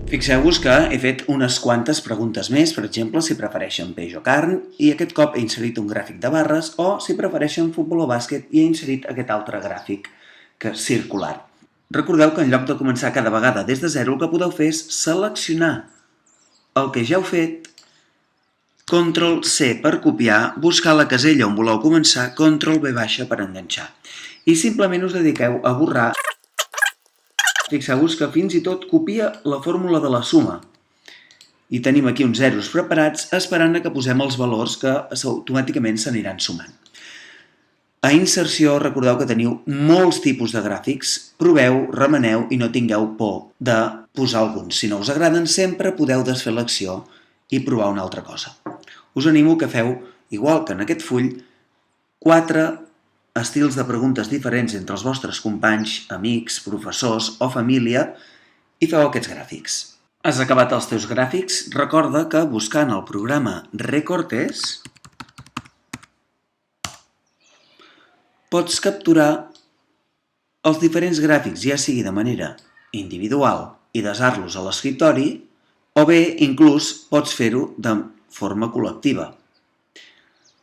Fixeu-vos que he fet unes quantes preguntes més, per exemple, si prefereixen peix o carn, i aquest cop he inserit un gràfic de barres, o si prefereixen futbol o bàsquet i he inserit aquest altre gràfic circular. Recordeu que en lloc de començar cada vegada des de zero, el que podeu fer és seleccionar el que ja heu fet, Ctrl+C per copiar, buscar la casella on voleu començar, Ctrl+V per enganxar. I simplement us dediqueu a borrar. Fixeu-vos que fins i tot copia la fórmula de la suma. I tenim aquí uns zeros preparats esperant que posem els valors que automàticament s'aniran sumant. A inserció recordeu que teniu molts tipus de gràfics. Proveu, remeneu i no tingueu por de posar alguns. Si no us agraden, sempre podeu desfer l'acció i provar una altra cosa. Us animo que feu, igual que en aquest full, 4 estils de preguntes diferents entre els vostres companys, amics, professors o família i feu aquests gràfics. Has acabat els teus gràfics? Recorda que buscant el programa Recortes pots capturar els diferents gràfics, ja sigui de manera individual i desar-los a l'escriptori, o bé inclús pots fer-ho de forma col·lectiva.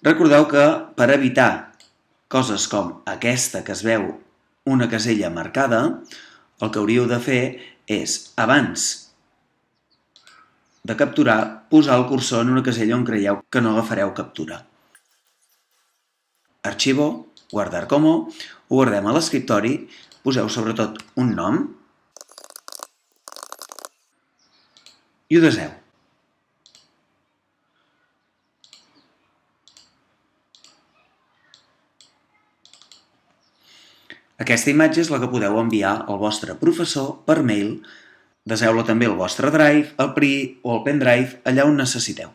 Recordeu que per evitar coses com aquesta que es veu una casella marcada, el que hauríeu de fer és, abans de capturar, posar el cursor en una casella on creieu que no agafareu captura. Arxivo, guardar como, ho guardem a l'escriptori, poseu sobretot un nom i ho deseu. Aquesta imatge és la que podeu enviar al vostre professor per mail. Deseu-la també al vostre Drive, al PRI o al pendrive, allà on necessiteu.